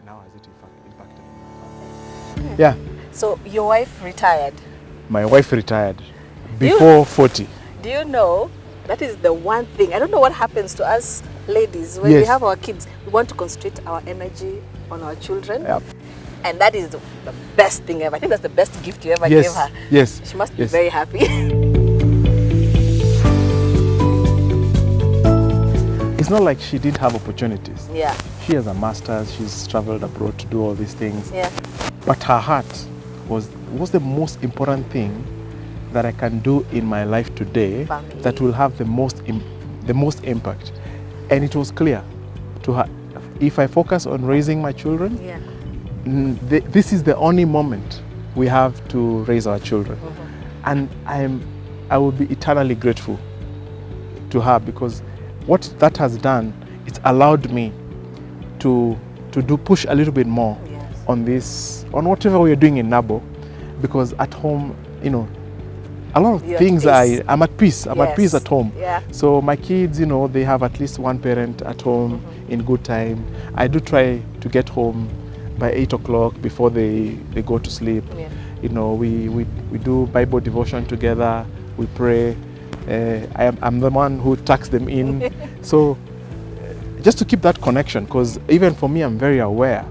and how has it impacted my family? Yeah. So your wife retired? My wife retired before 40. Do you know, that is the one thing, I don't know what happens to us ladies when we have our kids. We want to concentrate our energy on our children. Yep. And that is the best thing ever. I think that's the best gift you ever gave her. Yes. She must be very happy. It's not like she didn't have opportunities. Yeah. She has a master's, she's traveled abroad to do all these things. Yeah. But her heart was the most important thing that I can do in my life today. Family. That will have the most impact. And it was clear to her, if I focus on raising my children, this is the only moment we have to raise our children. And I will be eternally grateful to her, because what that has done, it's allowed me to push a little bit more on whatever we are doing in Nabo, because at home, you know, a lot of things I'm at peace. I'm at peace at home. Yeah. So my kids, you know, they have at least one parent at home in good time. I do try to get home by 8 o'clock before they go to sleep. Yeah. You know, we do Bible devotion together. We pray. I'm the one who tucks them in. So just to keep that connection, because even for me, I'm very aware.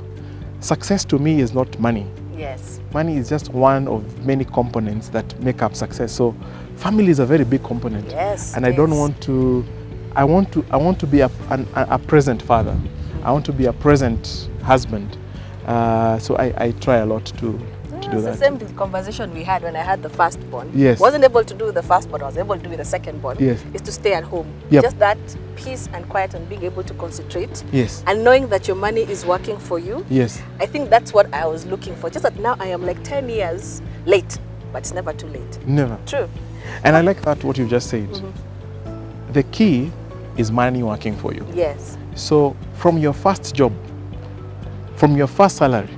Success to me is not money. Yes. Money is just one of many components that make up success. So family is a very big component. Yes. And I don't want to, I want to be a present father. I want to be a present husband. So I try a lot to do that. It's the same conversation we had when I had the firstborn. Yes. Wasn't able to do the firstborn, I was able to do with the secondborn. Yes. Is to stay at home. Yep. Just that peace and quiet and being able to concentrate. Yes. And knowing that your money is working for you. Yes. I think that's what I was looking for. Just that now I am like 10 years late, but it's never too late. Never. True. And I like that what you just said. The key is money working for you. Yes. So from your first job, from your first salary,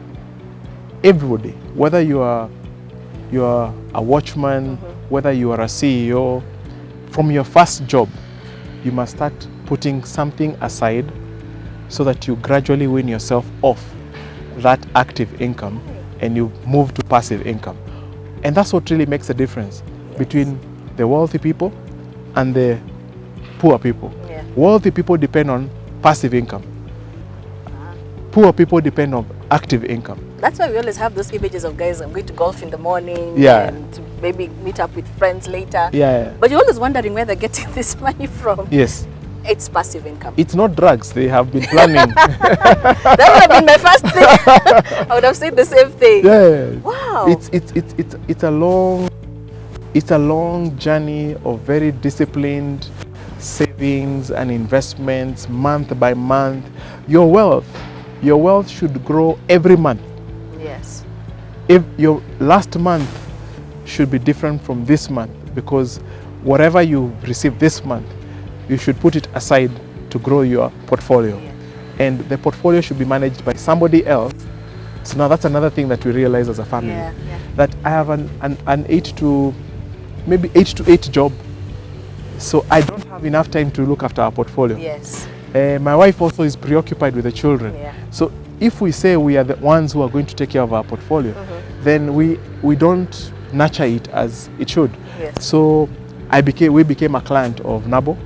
everybody, whether you are a watchman, whether you are a CEO, from your first job, you must start putting something aside so that you gradually wean yourself off that active income and you move to passive income. And that's what really makes a difference between the wealthy people and the poor people. Yeah. Wealthy people depend on passive income. Poor people depend on active income. That's why we always have those images of guys, I'm going to golf in the morning and to maybe meet up with friends later. Yeah. But you're always wondering where they're getting this money from. Yes. It's passive income. It's not drugs. They have been planning. That would have been my first thing. I would have said the same thing. Yeah. Wow. It's a long journey of very disciplined savings and investments month by month. Your wealth should grow every month. Yes. If your last month should be different from this month, because whatever you receive this month, you should put it aside to grow your portfolio. Yeah. And the portfolio should be managed by somebody else. So now that's another thing that we realize as a family. Yeah. That I have an 8 to 8 job. So I don't have enough time to look after our portfolio. Yes. My wife also is preoccupied with the children. Yeah. So if we say we are the ones who are going to take care of our portfolio, then we don't nurture it as it should. Yes. So we became a client of Nabo,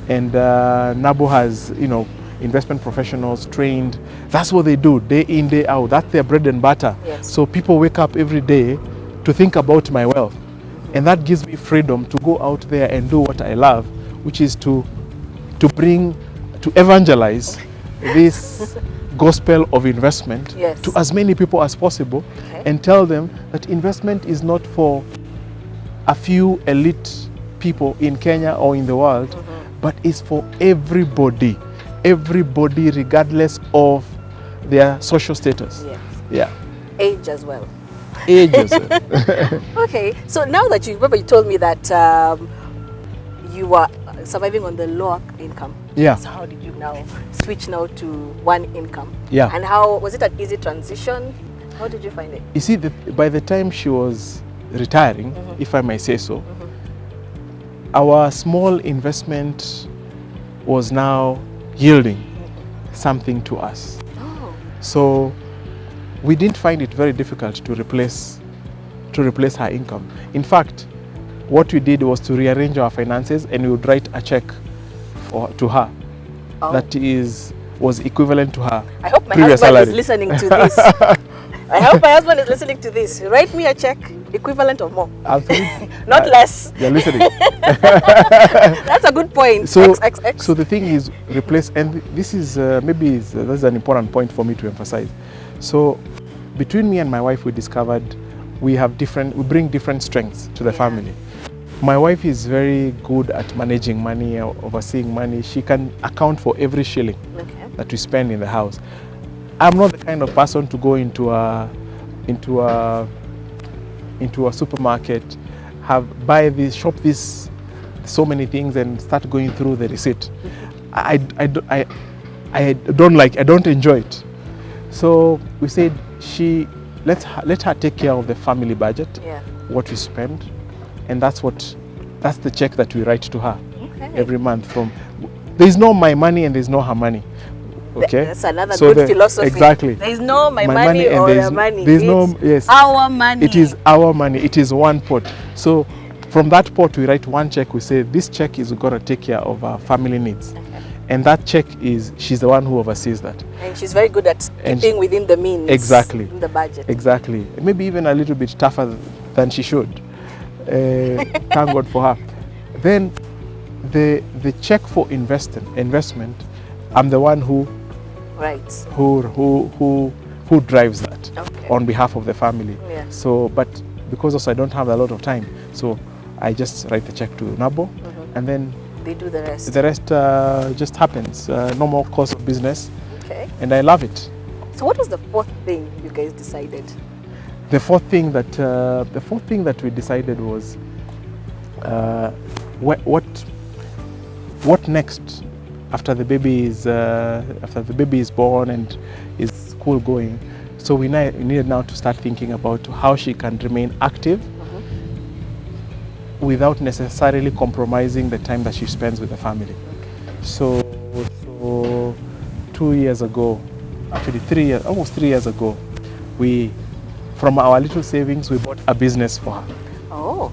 and Nabo has, you know, investment professionals trained. That's what they do day in, day out. That's their bread and butter. Yes. So people wake up every day to think about my wealth. And that gives me freedom to go out there and do what I love, which is to evangelize this gospel of investment to as many people as possible, and tell them that investment is not for a few elite people in Kenya or in the world, but it's for everybody regardless of their social status. Yes. Yeah. Age as well. Age as well. Okay, so now that you told me that you were surviving on the lower income. Yeah. So how did you now switch now to one income? Yeah. And how was it an easy transition? How did you find it? You see, by the time she was retiring, if I may say so, our small investment was now yielding something to us. So we didn't find it very difficult to replace her income. In fact, what we did was to rearrange our finances, and we would write a check to her that was equivalent to her I hope my previous husband salary. is listening to this. I hope my husband is listening to this. Write me a check equivalent or more. Absolutely. Not less. They're listening. That's a good point. So XXX. the thing is, replace, and this is that's an important point for me to emphasize. So between me and my wife, we discovered we bring different strengths to the family. My wife is very good at managing money, overseeing money. She can account for every shilling that we spend in the house. I'm not the kind of person to go into a supermarket, shop this so many things and start going through the receipt. I don't enjoy it. So we said let her take care of the family budget, what we spend, and that's the check that we write to her every month. There's no my money and there's no her money. Okay, that's another good philosophy. Exactly. There's no my money or your money. There's it's our money. It is our money. It is one pot. So from that pot, we write one check. We say this check is going to take care of our family needs, and that check she's the one who oversees that. And she's very good at keeping within the means. Exactly. In the budget. Exactly. Maybe even a little bit tougher than she should. Thank God for her. Then the check for investment, I'm the one who drives that on behalf of the family. So, but because also I don't have a lot of time, so I just write the check to Nabo, and then they do the rest. The rest just happens, normal course of business. Okay. And I love it. So what was the fourth thing you guys decided? The fourth thing that we decided was what next after the baby is born and is school going. So we needed now to start thinking about how she can remain active without necessarily compromising the time that she spends with the family. So 2 years ago, actually almost 3 years ago, from our little savings, we bought a business for her. Oh.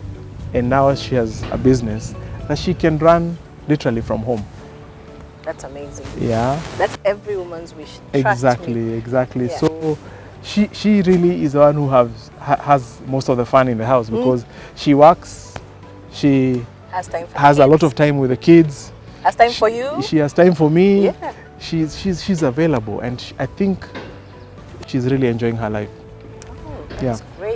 And now she has a business that she can run literally from home. That's amazing. Yeah. That's every woman's wish. Exactly. Yeah. So she really is the one who has most of the fun in the house because she works, she has a lot of time with the kids. Has time for you? She has time for me. Yeah. She's available, and I think she's really enjoying her life. Oh, that's great.